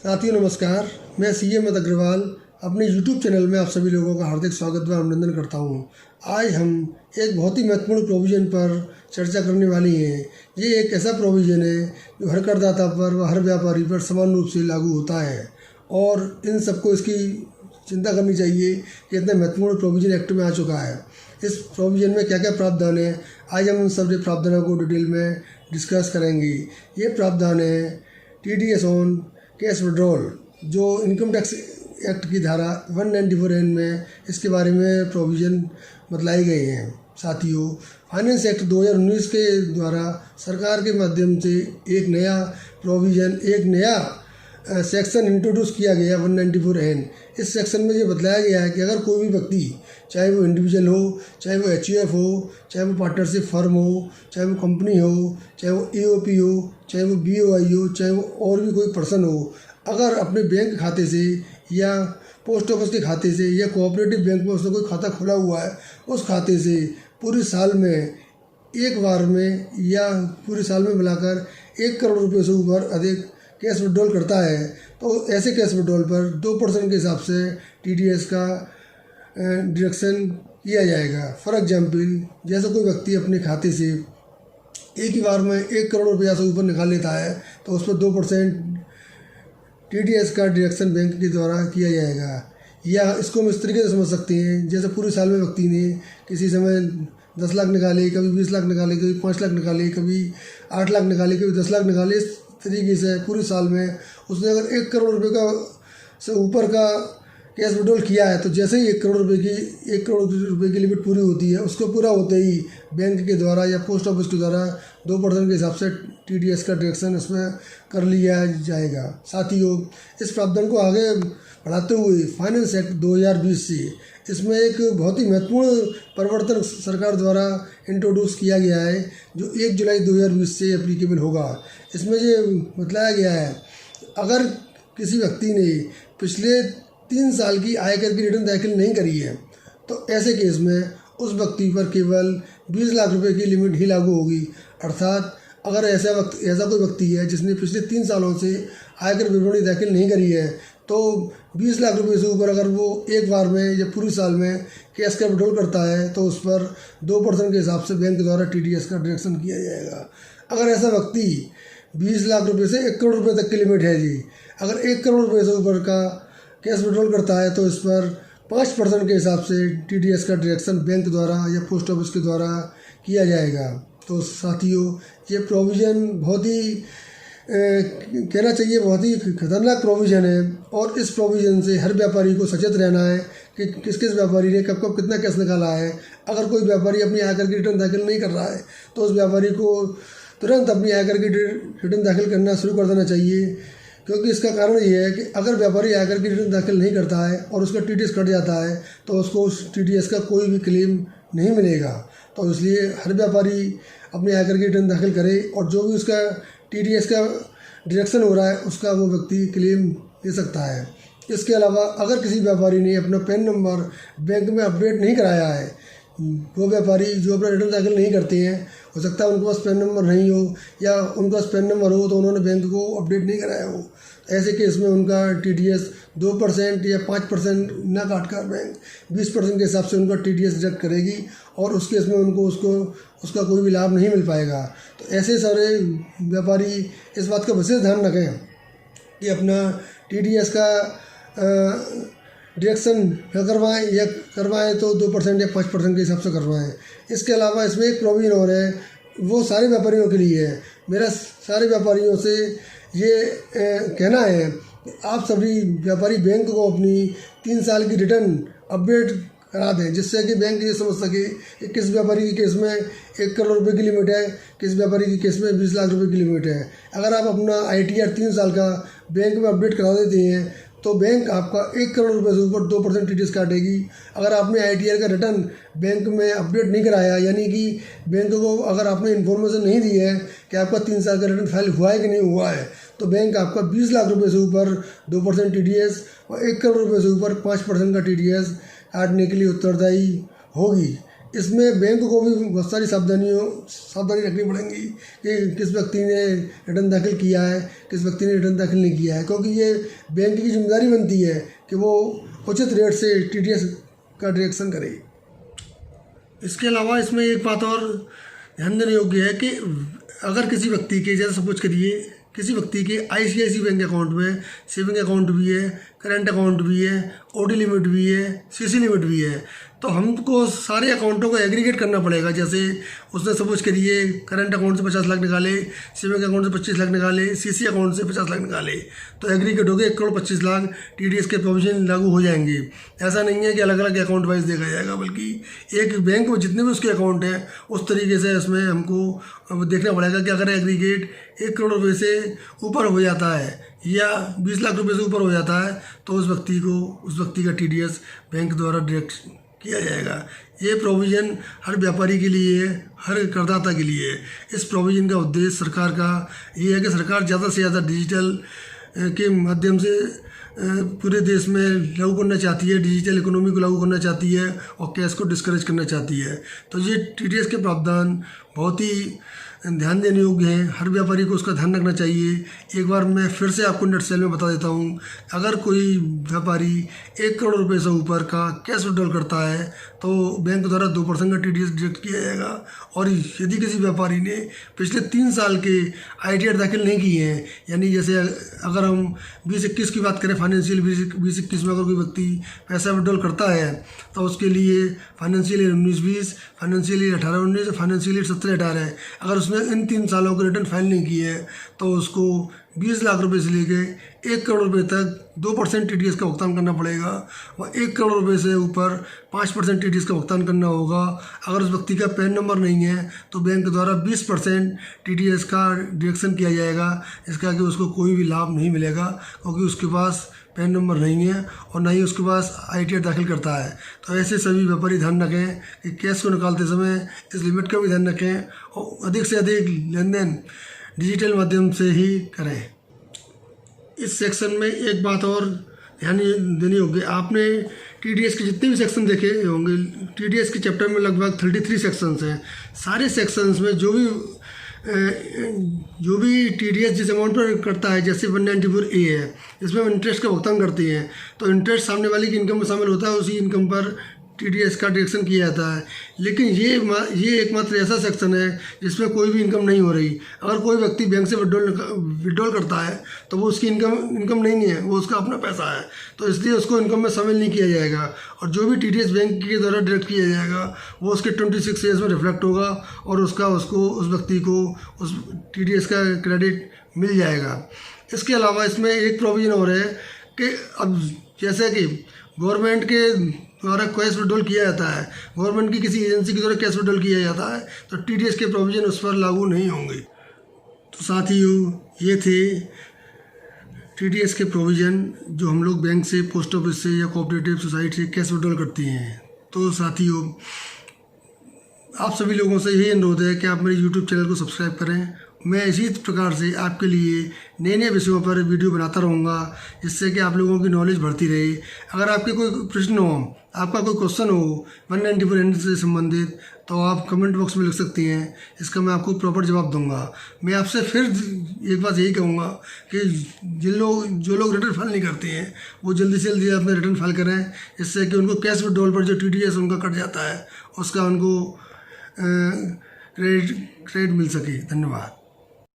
साथियों नमस्कार, मैं सीएम अग्रवाल अपने यूट्यूब चैनल में आप सभी लोगों का हार्दिक स्वागत व अभिनंदन करता हूं। आज हम एक बहुत ही महत्वपूर्ण प्रोविज़न पर चर्चा करने वाली हैं। ये एक ऐसा प्रोविज़न है जो हर करदाता पर व हर व्यापारी पर समान रूप से लागू होता है और इन सबको इसकी चिंता करनी चाहिए कि इतना महत्वपूर्ण प्रोविज़न एक्ट में आ चुका है। इस प्रोविज़न में क्या क्या प्रावधान है, आज हम उन सभी प्रावधानों को डिटेल में डिस्कस करेंगे। ये प्रावधान है TDS ऑन कैश विड्रॉल, जो इनकम टैक्स एक्ट की धारा 194N में इसके बारे में प्रोविज़न बतलाई गई हैं। साथियों, फाइनेंस एक्ट 2019 के द्वारा सरकार के माध्यम से एक नया प्रोविज़न, एक नया सेक्शन इंट्रोड्यूस किया गया 194N। इस सेक्शन में ये बतलाया गया है कि अगर कोई भी व्यक्ति, चाहे वो इंडिविजुअल हो, चाहे वो HUF हो, चाहे वो पार्टनरशिप फर्म हो, चाहे वो कंपनी हो, चाहे वो AOP हो, चाहे वो BOI हो, चाहे वो और भी कोई पर्सन हो, अगर अपने बैंक खाते से या पोस्ट ऑफिस के खाते से या कोऑपरेटिव बैंक में उसने कोई खाता खुला हुआ है, उस खाते से पूरे साल में एक बार में या पूरे साल में मिलाकर 1 करोड़ रुपये से ऊपर अधिक कैश विड्रॉल करता है, तो ऐसे कैश विड्रॉल पर 2% के हिसाब से TDS का डिडक्शन किया जाएगा। फॉर एग्जाम्पल, जैसे कोई व्यक्ति अपने खाते से एक ही बार में 1 करोड़ रुपया से ऊपर निकाल लेता है तो उस पर 2% TDS का डिडक्शन बैंक के द्वारा किया जाएगा। या इसको हम इस तरीके से समझ सकते हैं, जैसे पूरे साल में व्यक्ति ने किसी समय 10 लाख निकाले, कभी 20 लाख निकाले, कभी 5 लाख निकाले, कभी 8 लाख निकाले, कभी 10 लाख निकाले। इस तरीके से पूरे साल में उसने अगर 1 करोड़ रुपये का से ऊपर का कैश विड्रॉल किया है, तो जैसे ही 1 करोड़ रुपये की लिमिट पूरी होती है, उसको पूरा होते ही बैंक के द्वारा या पोस्ट ऑफिस के द्वारा 2% के हिसाब से TDS का डिडक्शन इसमें कर लिया जाएगा। साथियों, इस प्रावधान को आगे बढ़ाते हुए फाइनेंस एक्ट 2020 से इसमें एक बहुत ही महत्वपूर्ण परिवर्तन सरकार द्वारा इंट्रोड्यूस किया गया है, जो 1 जुलाई 2020 से एप्लीकेबल होगा। इसमें ये बतलाया गया है, अगर किसी व्यक्ति ने पिछले 3 साल की आयकर की रिटर्न दाखिल नहीं करी है, तो ऐसे केस में उस व्यक्ति पर केवल 20 लाख रुपए की लिमिट ही लागू होगी। अर्थात अगर ऐसा कोई व्यक्ति है जिसने पिछले 3 सालों से आयकर विवरणी दाखिल नहीं करी है, तो 20 लाख रुपए से ऊपर अगर वो एक बार में या पूरे साल में कैश का विड्रॉल करता है, तो उस पर 2% के हिसाब से बैंक द्वारा TDS का डिडक्शन किया जाएगा। अगर ऐसा व्यक्ति 20 लाख रुपये से 1 करोड़ रुपये तक की लिमिट है जी, अगर 1 करोड़ रुपये से ऊपर का कैश विड्रॉल करता है, तो इस पर 5% के हिसाब से TDS का डिडक्शन बैंक द्वारा या पोस्ट ऑफिस के द्वारा किया जाएगा। तो साथियों, ये प्रोविज़न बहुत ही कहना चाहिए बहुत ही खतरनाक प्रोविज़न है और इस प्रोविज़न से हर व्यापारी को सचेत रहना है कि किस किस व्यापारी ने कब कब कितना कैश निकाला है। अगर कोई व्यापारी अपनी आयकर की रिटर्न दाखिल नहीं कर रहा है, तो उस व्यापारी को तुरंत अपनी आयकर की रिटर्न दाखिल करना शुरू कर देना चाहिए, क्योंकि इसका कारण ये है कि अगर व्यापारी आयकर की रिटर्न दाखिल नहीं करता है और उसका TDS कट जाता है, तो उसको उस TDS का कोई भी क्लेम नहीं मिलेगा। तो इसलिए हर व्यापारी अपनी आयकर की रिटर्न दाखिल करे और जो भी उसका TDS का डिडक्शन हो रहा है उसका वो व्यक्ति क्लेम दे सकता है। इसके अलावा अगर किसी व्यापारी ने अपना पैन नंबर बैंक में अपडेट नहीं कराया है, वो व्यापारी जो अपना रिटर्न दाखिल नहीं करते हैं, हो सकता है उनके पास पैन नंबर नहीं हो या उनके पास पैन नंबर हो तो उन्होंने बैंक को अपडेट नहीं कराया हो, ऐसे केस में उनका TDS 2% या 5% ना काट कर बैंक 20% के हिसाब से उनका TDS डिडक्ट करेगी और उस केस में उनको उसका कोई भी लाभ नहीं मिल पाएगा। तो ऐसे सारे व्यापारी इस बात का विशेष ध्यान रखें कि अपना TDS का डिडक्शन करवाएं तो 2% या 5% के हिसाब से करवाएं। इसके अलावा इसमें एक प्रोविजन और है, वो सारे व्यापारियों के लिए है। मेरा सारे व्यापारियों से ये कहना है कि आप सभी व्यापारी बैंक को अपनी 3 साल की रिटर्न अपडेट करा दें, जिससे कि बैंक ये समझ सके कि किस व्यापारी के केस में 1 करोड़ रुपये की लिमिट है, किस व्यापारी के केस में 20 लाख रुपये की लिमिट है। अगर आप अपना ITR 3 साल का बैंक में अपडेट करा देते हैं, तो बैंक आपका 1 करोड़ रुपये से ऊपर 2% TDS काटेगी। अगर आपने ITR का रिटर्न बैंक में अपडेट नहीं कराया, यानी कि बैंक को अगर आपने इन्फॉर्मेशन नहीं दी है कि आपका 3 साल का रिटर्न फाइल हुआ है कि नहीं हुआ है, तो बैंक आपका 20 लाख रुपये से ऊपर 2% TDS और 1 करोड़ रुपये से ऊपर 5% का TDS काटने के लिए उत्तरदायी होगी। इसमें बैंक को भी बहुत सारी सावधानी रखनी पड़ेंगी कि किस व्यक्ति ने रिटर्न दाखिल किया है, किस व्यक्ति ने रिटर्न दाखिल नहीं किया है, क्योंकि ये बैंक की जिम्मेदारी बनती है कि वो उचित रेट से TDS का डिडक्शन करे। इसके अलावा इसमें एक बात और ध्यान देने योग्य है कि अगर किसी व्यक्ति के, जैसे सपोज करिए किसी व्यक्ति के ICICI बैंक अकाउंट में सेविंग अकाउंट भी है, करंट अकाउंट भी है, OD लिमिट भी है, CC लिमिट भी है, तो हमको सारे अकाउंटों को एग्रीगेट करना पड़ेगा। जैसे उसने सपोज करिए करंट अकाउंट से 50 लाख निकाले, सेविंग अकाउंट से 25 लाख निकाले, CC अकाउंट से 50 लाख निकाले, तो एग्रीगेट हो गए 1,25,00,000 TDS के प्रोविजन लागू हो जाएंगे। ऐसा नहीं है कि अलग अलग अकाउंट वाइज देखा जाएगा, बल्कि एक बैंक में जितने भी उसके अकाउंट हैं उस तरीके से इसमें हमको देखना पड़ेगा कि अगर एग्रीगेट 1 करोड़ रुपये से ऊपर हो जाता है या 20 लाख रुपये से ऊपर हो जाता है तो उस व्यक्ति का TDS बैंक द्वारा डिडक्ट किया जाएगा। ये प्रोविज़न हर व्यापारी के लिए, हर करदाता के लिए है। इस प्रोविज़न का उद्देश्य सरकार का ये है कि सरकार ज़्यादा से ज़्यादा डिजिटल के माध्यम से पूरे देश में लागू करना चाहती है, डिजिटल इकोनॉमी को लागू करना चाहती है और कैश को डिस्करेज करना चाहती है। तो ये TDS के प्रावधान बहुत ही ध्यान देने योग्य हैं, हर व्यापारी को उसका ध्यान रखना चाहिए। एक बार मैं फिर से आपको नटसेल में बता देता हूँ, अगर कोई व्यापारी 1 करोड़ रुपये से ऊपर का कैश विड्रॉल करता है तो बैंक द्वारा 2% का TDS डिडक्ट किया जाएगा। और यदि किसी व्यापारी ने पिछले 3 साल के ITR दाखिल नहीं किए हैं, यानी जैसे अगर हम 2021 की बात करें, फाइनेंशियल 2021 में अगर कोई व्यक्ति पैसा विड्रॉल करता है तो उसके लिए financial year 19-20, financial year 18-19, financial year 17-18 अगर उसने इन 3 सालों के रिटर्न फाइल नहीं किए हैं तो उसको 20 लाख रुपए से लेके 1 करोड़ रुपए तक 2% TDS का भुगतान करना पड़ेगा और 1 करोड़ रुपए से ऊपर 5% TDS का भुगतान करना होगा। अगर उस व्यक्ति का पैन नंबर नहीं है तो बैंक द्वारा 20% TDS का डिडक्शन किया जाएगा, इसका कि उसको कोई भी लाभ नहीं मिलेगा क्योंकि उसके पास पैन नंबर नहीं है और ना ही उसके पास ITR दाखिल करता है। तो ऐसे सभी व्यापारी ध्यान रखें कि कैश को निकालते समय इस लिमिट का भी ध्यान रखें और अधिक से अधिक लेन देन डिजिटल माध्यम से ही करें। इस सेक्शन में एक बात और ध्यान देनी होगी, आपने TDS के जितने भी सेक्शन देखे होंगे, TDS के चैप्टर में लगभग 33 सेक्शंस हैं। सारे सेक्शंस में जो भी TDS जिस अमाउंट पर करता है, जैसे 194A है, इसमें हम इंटरेस्ट का भुगतान करते हैं तो इंटरेस्ट सामने वाले की इनकम में शामिल होता है, उसी इनकम पर TDS का डिडक्शन किया जाता है। लेकिन ये एकमात्र ऐसा सेक्शन है जिसमें कोई भी इनकम नहीं हो रही। अगर कोई व्यक्ति बैंक से विड्रॉल करता है तो वो उसकी इनकम नहीं है, वो उसका अपना पैसा है, तो इसलिए उसको इनकम में शामिल नहीं किया जाएगा। और जो भी TDS बैंक के द्वारा डिडक्ट किया जाएगा वो उसके 26 ईयर्स में रिफ्लेक्ट होगा और उस व्यक्ति को उस TDS का क्रेडिट मिल जाएगा। इसके अलावा इसमें एक प्रोविज़न और है कि अब जैसे कि गवर्नमेंट के द्वारा कैश विड्रॉल किया जाता है, गवर्नमेंट की किसी एजेंसी के द्वारा कैश विड्रॉल किया जाता है तो TDS के प्रोविज़न उस पर लागू नहीं होंगे। तो साथियों, ये थे TDS के प्रोविज़न जो हम लोग बैंक से, पोस्ट ऑफिस से या कोऑपरेटिव सोसाइटी से कैश विड्रॉल करती हैं। तो साथियों, आप सभी लोगों से यही अनुरोध है कि आप मेरे YouTube चैनल को सब्सक्राइब करें। मैं इसी प्रकार से आपके लिए नए विषयों पर वीडियो बनाता रहूँगा जिससे कि आप लोगों की नॉलेज बढ़ती रहे। अगर आपके कोई प्रश्न हो, आपका कोई क्वेश्चन हो 194 से संबंधित, तो आप कमेंट बॉक्स में लिख सकती हैं, इसका मैं आपको प्रॉपर जवाब दूंगा। मैं आपसे फिर एक बात यही कहूँगा कि जो लोग रिटर्न फाइल नहीं करते हैं वो जल्दी से जल्दी अपना रिटर्न फाइल करें, इससे कि उनको कैश विड्रॉल पर जो TDS उनका कट जाता है उसका उनको क्रेडिट मिल सके। धन्यवाद।